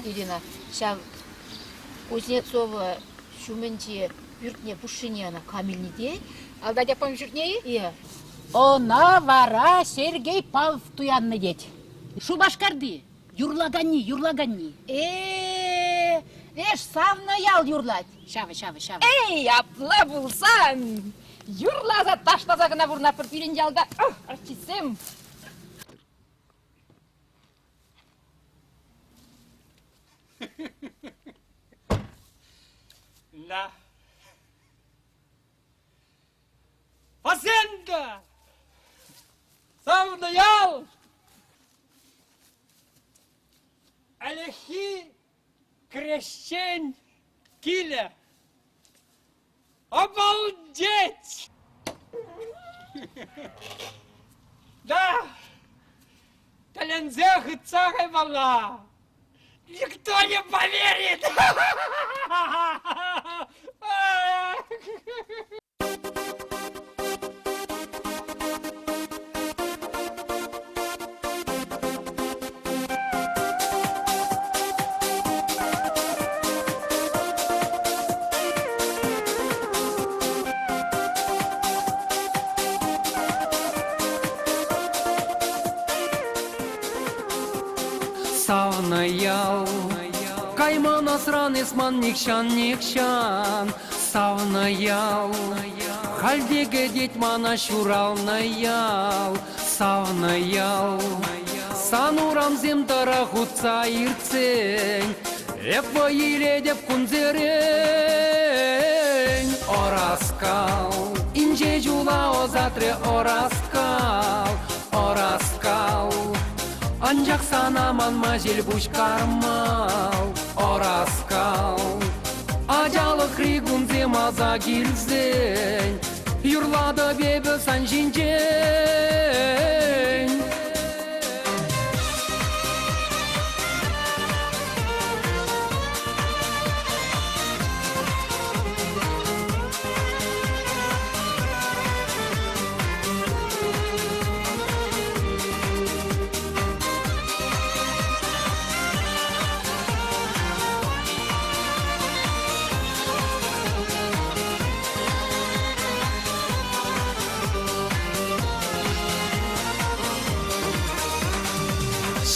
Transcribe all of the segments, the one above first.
Ирина, сейчас Кузнецова шуменче бюртне пушине она камильниде. Алда жапам жүрнеи? Иә. Она вара Сергей Павлов туянны дет. Шу башкарды. Юрлаганни. Эш савна ял юрлать. Шавы. Эй, апла булсан! Юрлаза таштаза гына бурна пыр пирен жалга. Арчисем. La Fazenda! Савноял! Алехи крещень киля! Обалдеть! Да! Талензех и царевала! Никто не поверит! Савнаял, кайман асран исман никшан, савнаял, хальдеге детмана шуралнаял, савнаял, санурам земтара хутса ирцень, эпа иле деп кунзерень,ораскал, инже жула озатреораскал. Анжақ санаман мазел бушкармал,ораскал. Ажалы хригунзе маза килзень, юрлады бебі сан жинжень.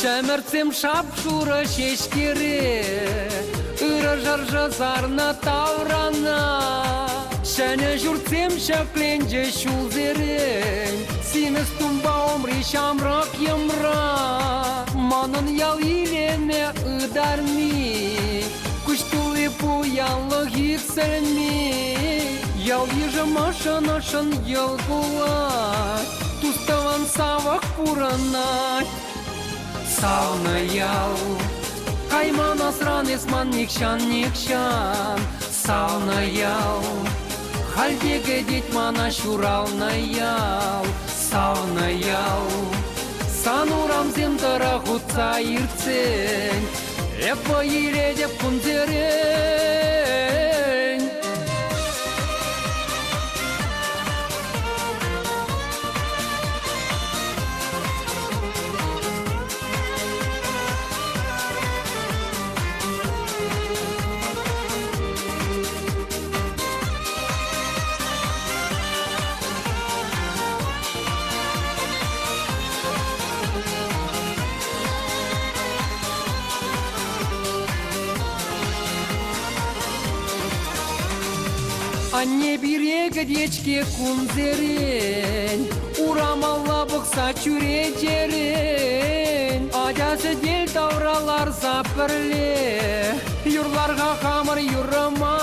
Шәмірцем шапшуры шешкере, ұры жаржы зарна таврана. Шәне жүрцем шәкленже шулзерен, синес тумба омри шамрак ямра. Манын ял илене ыдарми, күштулы пуянлы хиксельми. Ял ежі машын ел кулай, туставан савак пуранай. Савнаял, кайман асран исман никшан, савнаял, хальдеге детмана шуралнаял, савнаял, санурам земтара хутса ирцень, эпа иле деп кунзерень. Анне биреге дечке кунзерен, урамалла бұқса чүречерен. Ажасы дел тавралар запірле, юрларға қамыр юрыма.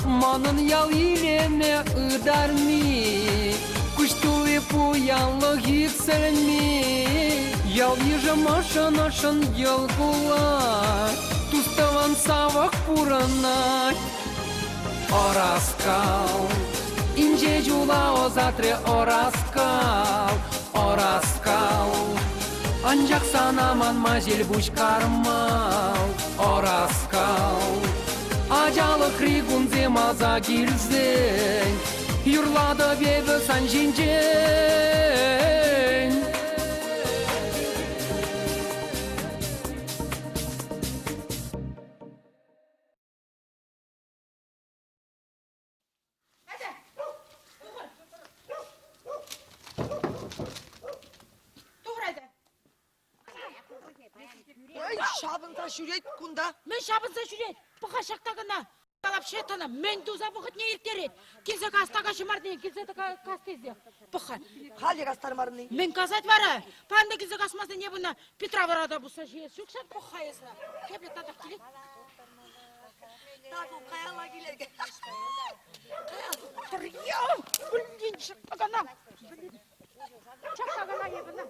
Манын ял илене ыдарми, күштулы пуянлы хиксельми. Ял ежі машын ел кулай, туставан савак пуранай. Oraskal, ince jula ozatre oraskal. Ancak sanaman mazil buşkarmal, oraskal. Acalı krigunze maza girzen, yurlada bebe san jinjen. Ата жүрет кунда. Мен шабынса жүрет. Бұға шақтағына. Алап шетана. Мен дуза бұғыт не ертерет. Келсе қастаға шымар дейін. Келсе қастезде. Бұға. Хали гастармарны. Мен казать вара. Панда келсе қасмасы не бұна. Петра варада бұса жие. Шукшат бұға есіна. Кепет тадақ келет. Таку каяла келерге. Прийом! Блин, шақтағына. Шақтағына ебіна.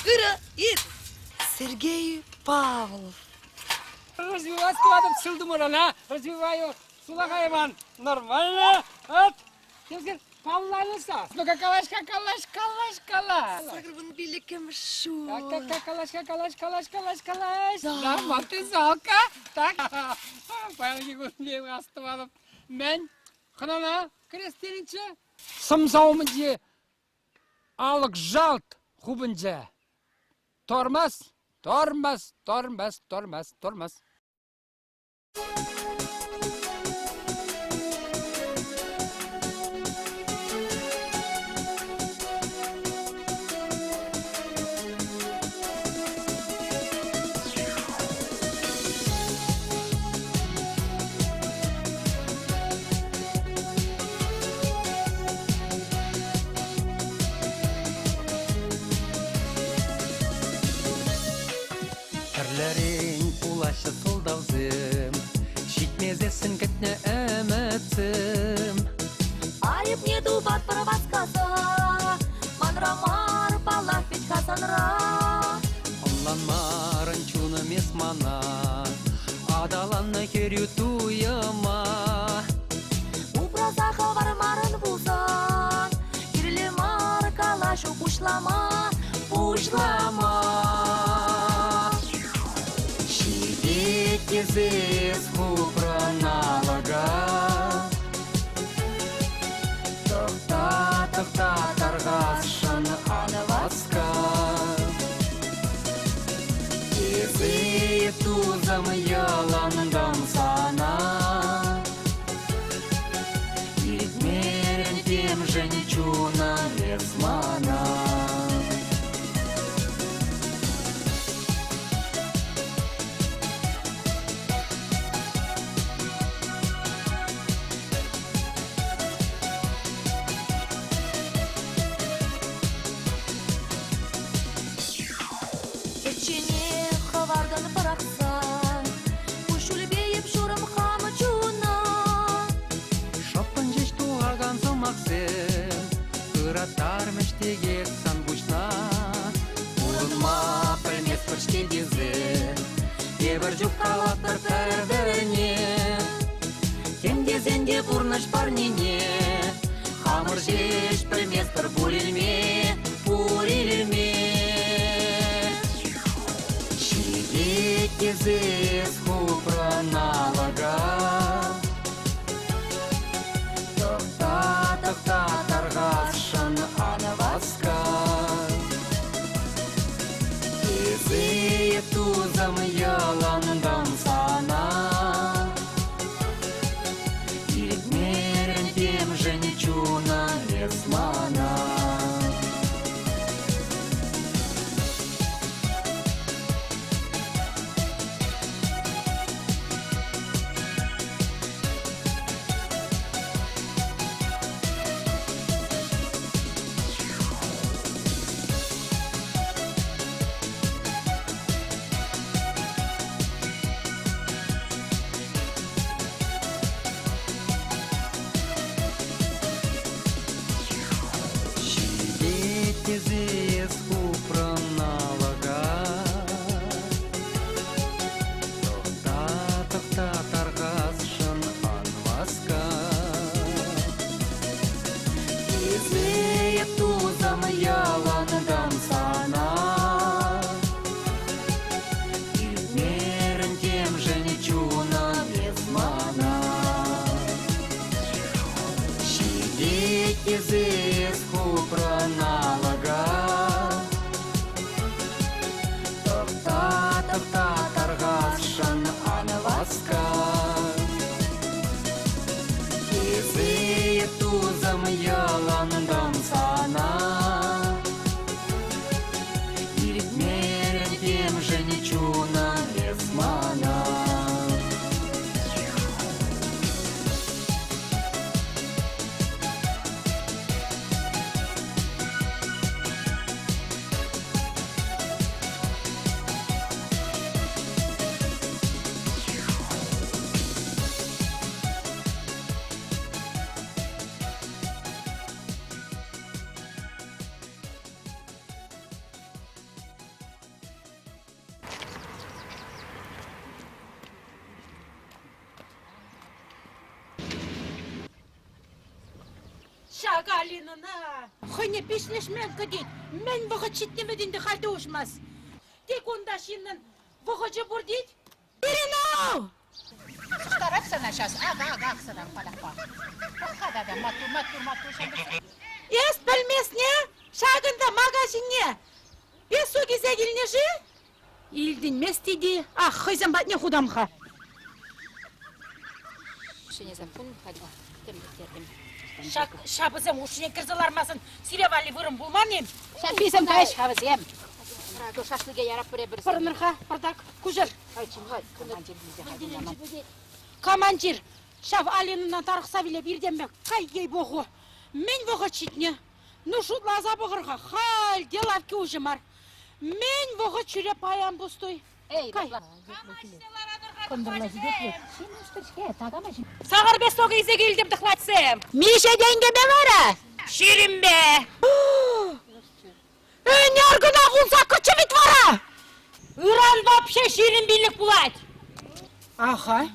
Ира, ир. Сергей Павлов. Развивать складом сылдымырана, развиваю сулагайван. Нормально, от. Кемсер, палланыса. Ну-ка, калашка. Сагрбын билікем шу. Так, калаш. Да, маты залка. Так, пайлги гүрден астывалып. Мен, қынана, крестелінче. Сымсауымынде, алық жалт хубынже. Тормас. Әрләрен улашы солдаузым, шитмезесін кітні әмітім. Айып не дубат провоцкаса, манрамар палах ведь хасанра. Онланмарын чуны месмана, адаланны керю туйыма. Упразаха вармарын булсан, кирле мар калашу пушлама. Кезес хупраналага. Тоқта тарғашын анываска. Кезе тузам яландам сана. Иритмерен тем женчуна лесмана. Тегек санбучна, урынма пәлмес піршке дезе, ебір жүққалап бір пәрдіріне, кемдезенде бұрныш парнене, хамыр жеш пәлмес бір пулелме. Шидек кезес хупраналага, тоқта тарғашын анываска. Кезе тузам яландам сана. Иритмерен тем женчуна лесмана. астықта тарғашын анываска. Кезейіп тузым яландым сана. Перед тем жемчугом Лесмана. Шагалинына. Хыне пишлешмен кадит. Мен бұғы читтемедінде халде ушмас. Тек онда шиннен бұғы же бұр дейд. Ирина! Стараться сейчас. Ага, садан палапа. Хада матур шамбыса. Ес білмесіне, шағында магазинне. Ес о кезе келіне жи? Илдің местейді, хызым батне худамға. Шине запун ходил. Термин. Шабызым ушіне кірзілармасын, сиревали вырым бұлманем. Шаписам кайш хавызем. Раду шашлыге ярап бірі-бірі. Пырнырға, пырдак, күжір. Айчынға, командир бізде. Командир, шав алинына тарықса біле бірден бәк, қай ей бұғы. Мен бұғы читне. Нұшут лаза бұғырға, хал делавки ұжымар. Мен бұғы чүреп аян бұстой. Эй, Кай. Сағыр бе соғы изе келдім дықлатсым. Мише денге бе бара? Шерім бе. Энергіна ғунса күчі бит вара? Иран вообще шерім билік бұлад. Аха.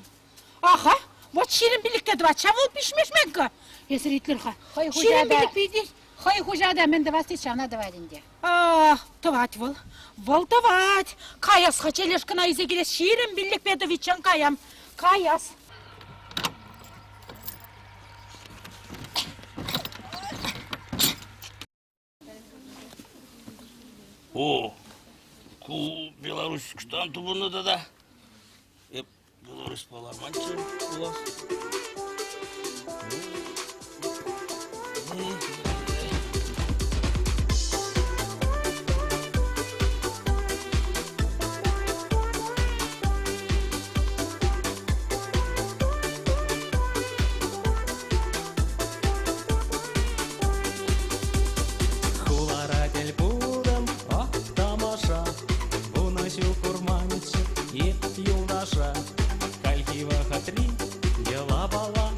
Вот ширин билікке два чавыл пишмешмекка. Есіритлерға. Ширин билік бейді. Хой хужада мен давасти чана давадинде. Тывать вол. Вол тывать. Каяс хачелешкана изе келес ширин билік бедовичан каям. Каяс. О, ку Беларусь кштан тубуны да. Беларусь паламанчы у вас. Хулара тель будам, ах, тамаша, уносил курманчик и юноша. Кальгива хатри, дела бала,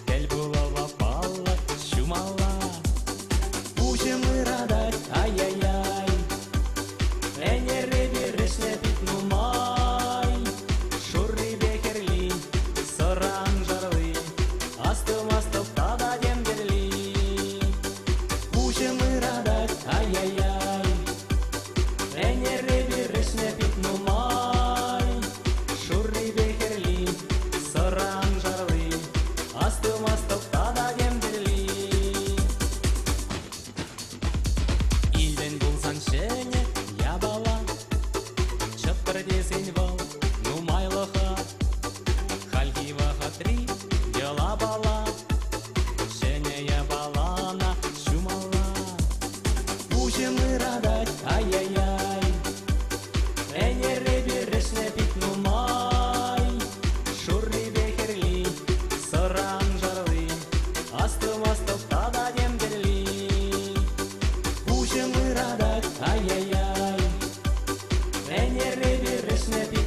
тель булава пала, чумала. Будем мы радать, ай-яй-яй, энеры берешне питнумай. Шурри бекерли, соран жарлы, астым-астым тада демберли. Будем мы радать, ай-яй-яй, энеры берешне питнумай. Шурри бекерли, соран жарлы, астым-астым тада демберли. Илден булсан шене, я бала, чыптыр десен вол, ну майлыха. Хальгива хатри, дела бала, шене я балана, чумала. Будем мы радать, ай-яй-яй, энеры берешне питнумай. Шурри бекерли, соран жарлы, астым-астым тада демберли. Будем мы радать, ай-яй-яй, энеры берешне питнумай.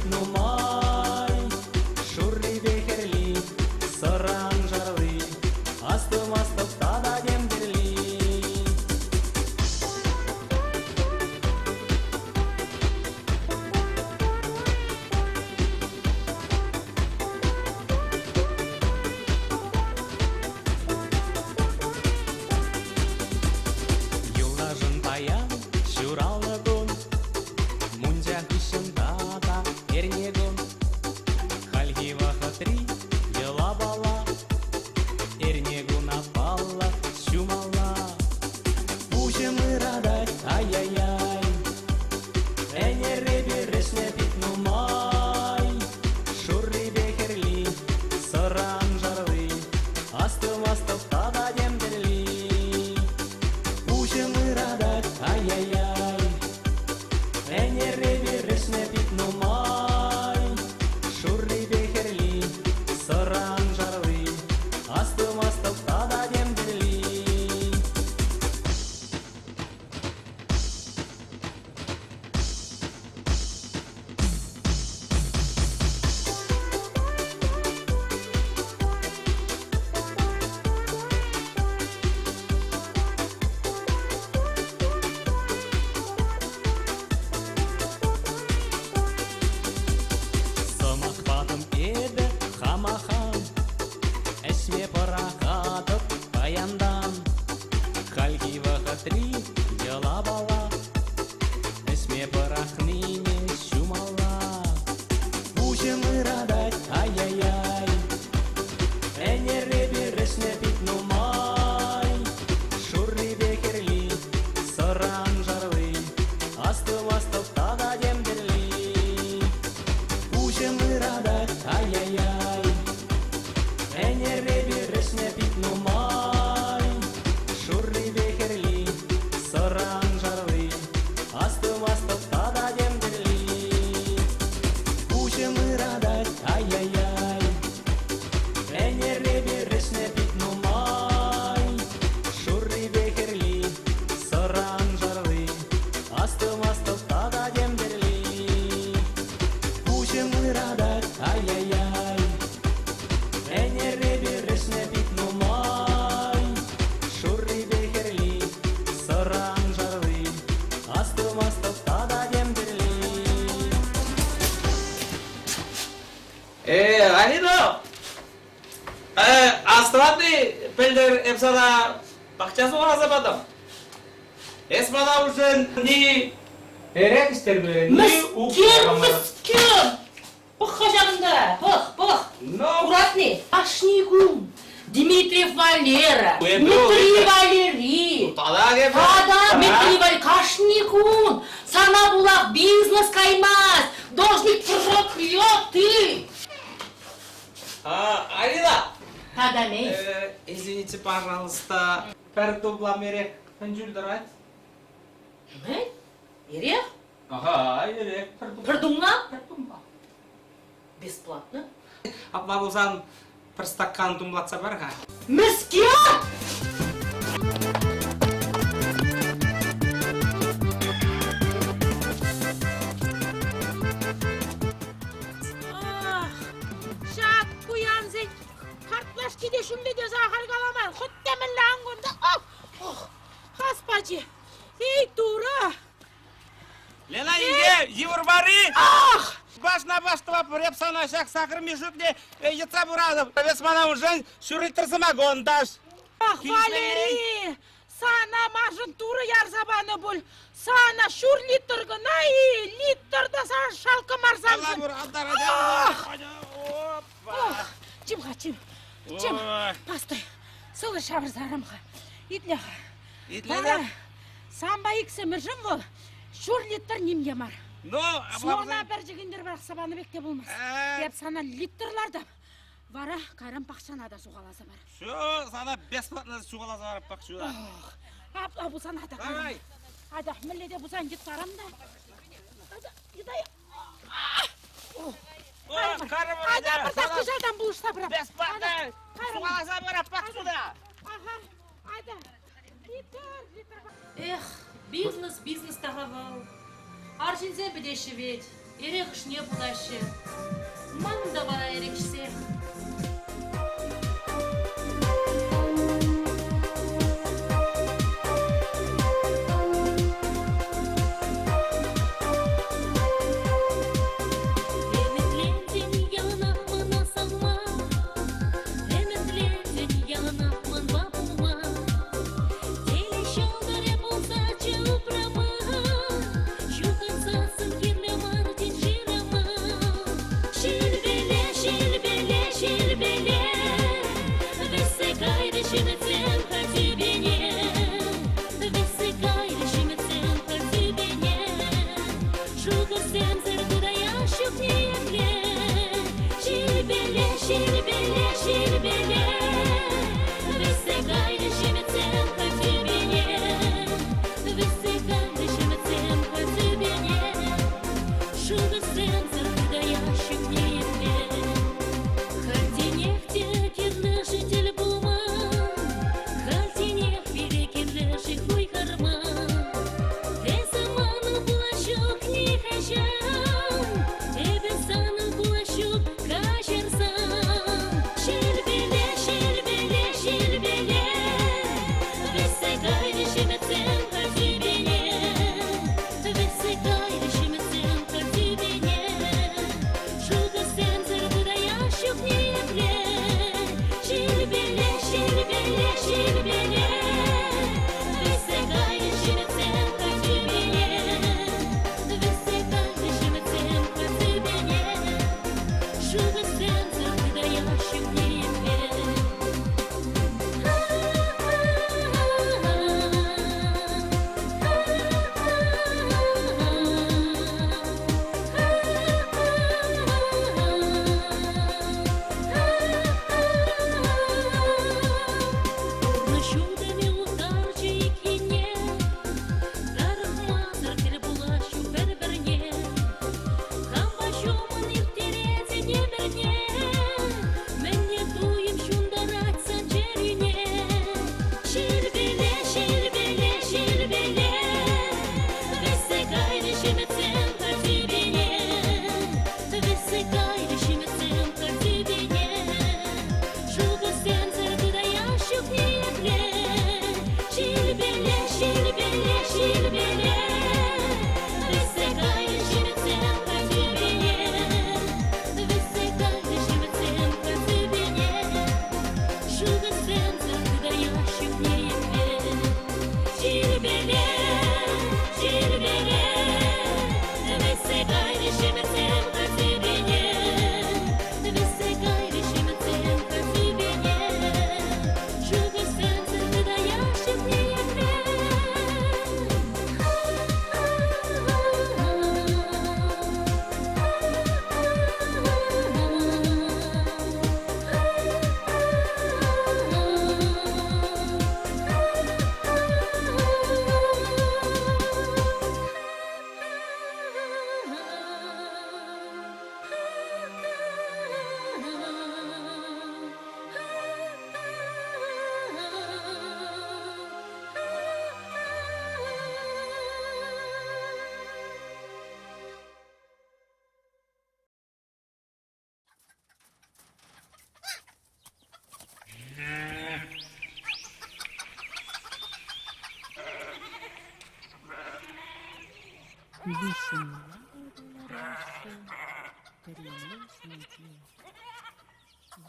Галина! Астрадный пелдер эпсада бақчасы ораза бадым. Эсмана үшін не эрек істер бе? Мүскер! Бұққа жағында, бұқ. Аккуратный. Ашнигун. Дмитриев Валера. Дмитрий Валерий. Тада, Дмитрий Валерий. Кашнигун. Сана булақ бизнес каймас. Должник проклял ты. Алина! Тада мей. Извините, пожалуйста, пердублам эрек пенжүлдір айт. Мей? Ерех? Ага, эрек Придумна? Бесплатно. Апма болсан, бір стакан думлатса барға. Мүскер! Şak kuyanzın. Kartlaş gide şimdi de zahar kalamay. Hüttemin langunda. Haspacı. Ey dura. Лена, инге, Еврбари! Баш на баш това порепса на шак сахар межутне яйца бурадов. Весмана уже шурилтырсыма гондаш. Валерий! Sana majın turu yar zabanı bul. Sana şur litr gına litr da sana şalkı marsan. Allah bur aldara Чимха, чим. Постой. Сылы шабыр зарамха. Итлеха. Итлеха? Самба иксе міржім бол. Шур литр немге мар. Ну, Соңына бір жігіндер бірақ сабаны бекте болмас. Деп сана литрларда. Вара қайран пақшана да суғаласа бар. Şu sana бесплатно суғаласа барып бақ şurada. Апла бұсан ада қайран. Ада, мүлледе бұсан жет сарам да. Ада, едай. Ада, бірдақ күжайдан бұлышса бірақ. Бесплатно суғаласа барып бақ şurada. Ага, ада. Литр. Эх, бизнес тағавал. Аржинзе бідеші вет. Ерек үшне бұлашы. Маңда бара ерекшсе. Şil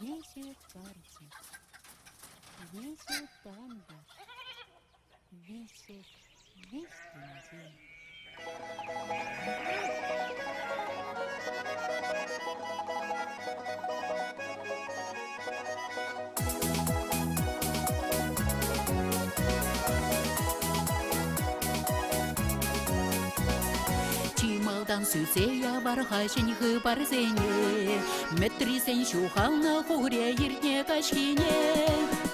Весит картик, весит танго, весит весь день. Чималдан сүзея бар хашыньхы бар зене, Метрисен шухална хуре иртне кашкине.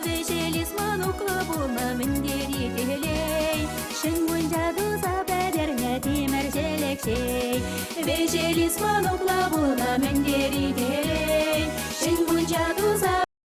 Веселис манукла буна мендери телей, Шынгун жаду сабедерне тимер желекшей. Веселис манукла буна мендери телей, Шынгун жаду